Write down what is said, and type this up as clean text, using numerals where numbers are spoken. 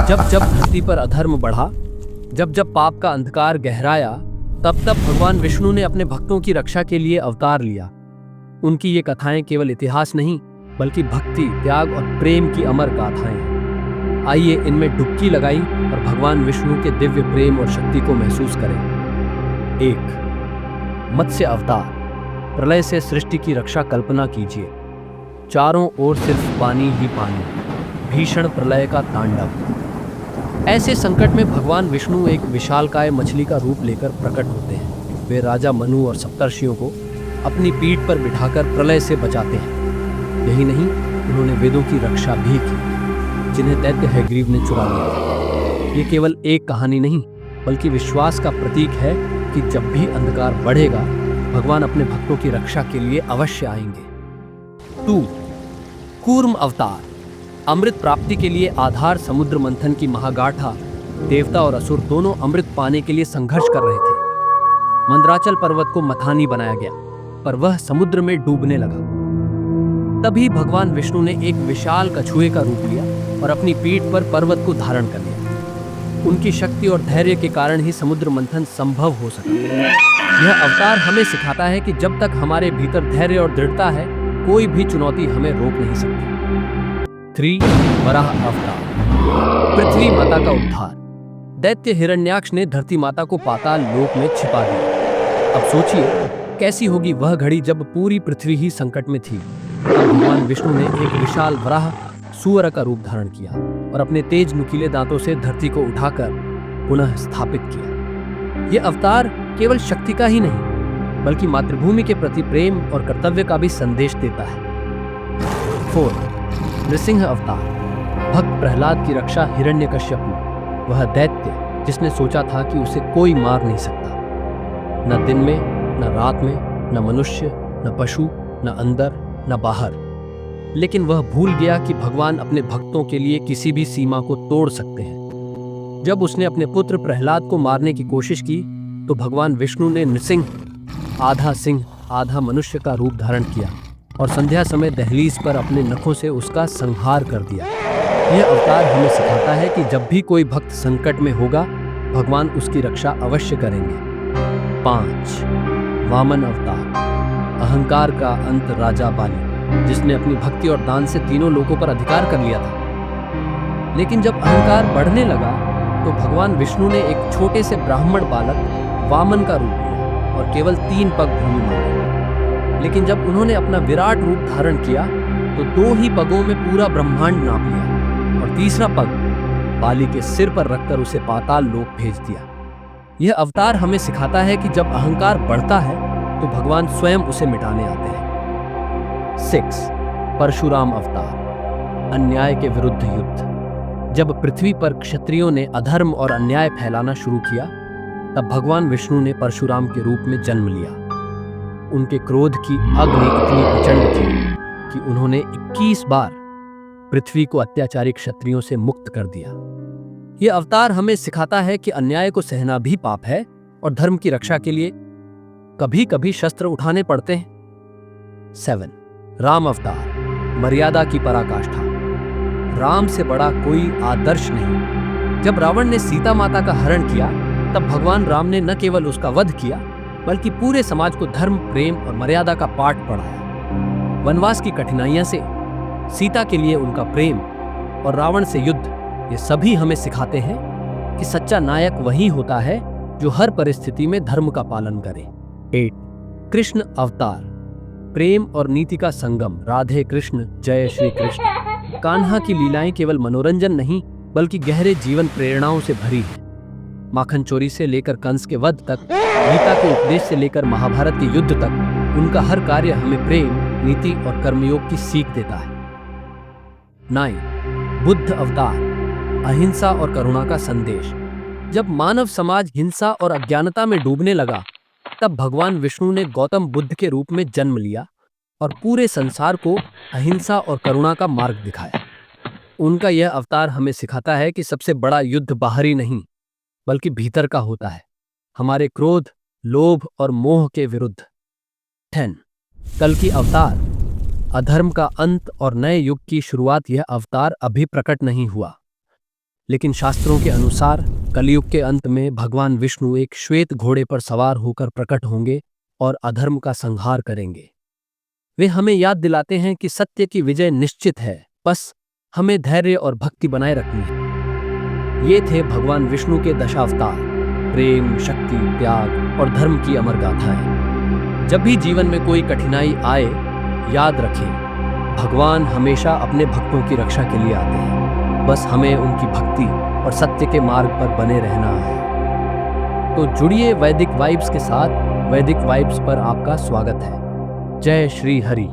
जब जब धरती पर अधर्म बढ़ा, जब जब पाप का अंधकार गहराया, तब तब भगवान विष्णु ने अपने भक्तों की रक्षा के लिए अवतार लिया। उनकी ये कथाएं केवल इतिहास नहीं, बल्कि भक्ति, त्याग और प्रेम की अमर गाथाएं हैं। आइए इनमें डुबकी लगाई और भगवान विष्णु के दिव्य प्रेम और शक्ति को महसूस करें। 1. मत्स्य अवतार। प्रलय से सृष्टि की रक्षा कल्पना कीजिए। चारों ओर सिर्फ पानी ही पानी, भीषण प्रलय का तांडव। ऐसे संकट में भगवान विष्णु एक विशालकाय मछली का रूप लेकर प्रकट होते हैं। वे राजा मनु और सप्तर्षियों को अपनी पीठ पर बिठाकर प्रलय से बचाते हैं। यही नहीं, उन्होंने वेदों की रक्षा भी की, जिन्हें दैत्य हयग्रीव ने चुरा लिया। ये केवल एक कहानी नहीं, बल्कि विश्वास का प्रतीक है कि जब भी अंधकार बढ़ेगा, भगवान अपने भक्तों की रक्षा के लिए अवश्य आएंगे। 2. कूर्म अवतार। अमृत प्राप्ति के लिए आधार समुद्र मंथन की महागाथा। देवता और असुर दोनों अमृत पाने के लिए संघर्ष कर रहे थे। मंदराचल पर्वत को मथानी बनाया गया, पर वह समुद्र में डूबने लगा। तभी भगवान विष्णु ने एक विशाल कछुए का रूप लिया और अपनी पीठ पर पर्वत को धारण कर लिया। उनकी शक्ति और धैर्य के कारण ही समुद्र मंथन संभव हो सका। यह अवतार हमें सिखाता है कि जब तक हमारे भीतर धैर्य और दृढ़ता है, कोई भी चुनौती हमें रोक नहीं सकती। 3. वराह अवतार। पृथ्वी माता का उद्धार। दैत्य हिरण्याक्ष ने धरती माता को पाताल लोक में छिपा दिया। अब सोचिए, कैसी होगी वह घड़ी जब पूरी पृथ्वी ही संकट में थी। भगवान विष्णु ने एक विशाल वराह सूअर का रूप धारण किया और अपने तेज नुकीले दांतों से धरती को उठाकर पुनः स्थापित किया। यह अवतार केवल शक्ति का ही नहीं, बल्कि मातृभूमि के प्रति प्रेम और कर्तव्य का भी संदेश देता है। 4. नृसिंह अवतार। भक्त प्रहलाद की रक्षा हिरण्यकश्यपु, वह दैत्य जिसने सोचा था कि उसे कोई मार नहीं सकता। न दिन में, न रात में, न मनुष्य, न पशु, न अंदर, न बाहर। लेकिन वह भूल गया कि भगवान अपने भक्तों के लिए किसी भी सीमा को तोड़ सकते हैं। जब उसने अपने पुत्र प्रहलाद को मारने की कोशिश की, तो भगवान विष्णु ने नृसिंह, आधा सिंह आधा मनुष्य का रूप धारण किया और संध्या समय दहलीज पर अपने नखों से उसका संहार कर दिया। यह अवतार हमें सिखाता है कि जब भी कोई भक्त संकट में होगा, भगवान उसकी रक्षा अवश्य करेंगे। 5. वामन अवतार। अहंकार का अंत राजा बाली, जिसने अपनी भक्ति और दान से तीनों लोकों पर अधिकार कर लिया था। लेकिन जब अहंकार बढ़ने लगा, तो भगवान विष्णु ने एक छोटे से ब्राह्मण बालक वामन का रूप लिया और केवल 3 पग भूमि मांगे। लेकिन जब उन्होंने अपना विराट रूप धारण किया, तो 2 ही पगों में पूरा ब्रह्मांड नाप लिया और तीसरा पग बाली के सिर पर रखकर उसे पाताल लोक भेज दिया। यह अवतार हमें सिखाता है कि जब अहंकार बढ़ता है, तो भगवान स्वयं उसे मिटाने आते हैं। 6. परशुराम अवतार। अन्याय के विरुद्ध युद्ध। जब पृथ्वी पर क्षत्रियों ने अधर्म और अन्याय फैलाना शुरू किया, तब भगवान विष्णु ने परशुराम के रूप में जन्म लिया। उनके क्रोध की अग्नि इतनी प्रचंड थी कि उन्होंने 21 बार पृथ्वी को अत्याचारी क्षत्रियों से मुक्त कर दिया। यह अवतार हमें सिखाता है कि अन्याय को सहना भी पाप है और धर्म की रक्षा के लिए कभी कभी शस्त्र उठाने पड़ते हैं। 7. राम अवतार। मर्यादा की पराकाष्ठा। राम से बड़ा कोई आदर्श नहीं। जब रावण ने सीता माता का हरण किया, तब भगवान राम ने न केवल उसका वध किया, बल्कि पूरे समाज को धर्म, प्रेम और मर्यादा का पाठ पढ़ाया। वनवास की कठिनाइयां से, सीता के लिए उनका प्रेम और रावण से युद्ध, ये सभी हमें सिखाते हैं कि सच्चा नायक वही होता है जो हर परिस्थिति में धर्म का पालन करे। 8. कृष्ण अवतार। प्रेम और नीति का संगम। राधे कृष्ण, जय श्री कृष्ण। कान्हा की लीलाएं केवल मनोरंजन नहीं, बल्कि गहरे जीवन प्रेरणाओं से भरी हैं। माखन चोरी से लेकर कंस के वध तक, गीता के उपदेश से लेकर महाभारत के युद्ध तक, उनका हर कार्य हमें प्रेम, नीति और कर्मयोग की सीख देता है। 9. बुद्ध अवतार। अहिंसा और करुणा का संदेश। जब मानव समाज हिंसा और अज्ञानता में डूबने लगा, तब भगवान विष्णु ने गौतम बुद्ध के रूप में जन्म लिया और पूरे संसार को अहिंसा और करुणा का मार्ग दिखाया। उनका यह अवतार हमें सिखाता है कि सबसे बड़ा युद्ध बाहरी नहीं, बल्कि भीतर का होता है, हमारे क्रोध, लोभ और मोह के विरुद्ध। 10. कल्कि अवतार। अधर्म का अंत और नए युग की शुरुआत यह अवतार अभी प्रकट नहीं हुआ, लेकिन शास्त्रों के अनुसार कलयुग के अंत में भगवान विष्णु एक श्वेत घोड़े पर सवार होकर प्रकट होंगे और अधर्म का संहार करेंगे। वे हमें याद दिलाते हैं कि सत्य की विजय निश्चित है, बस हमें धैर्य और भक्ति बनाए रखनी है। ये थे भगवान विष्णु के दशावतार, प्रेम, शक्ति, त्याग और धर्म की अमर गाथाएं। जब भी जीवन में कोई कठिनाई आए, याद रखें, भगवान हमेशा अपने भक्तों की रक्षा के लिए आते हैं। बस हमें उनकी भक्ति और सत्य के मार्ग पर बने रहना है। तो जुड़िए वैदिक वाइब्स के साथ। वैदिक वाइब्स पर आपका स्वागत है। जय श्री हरि।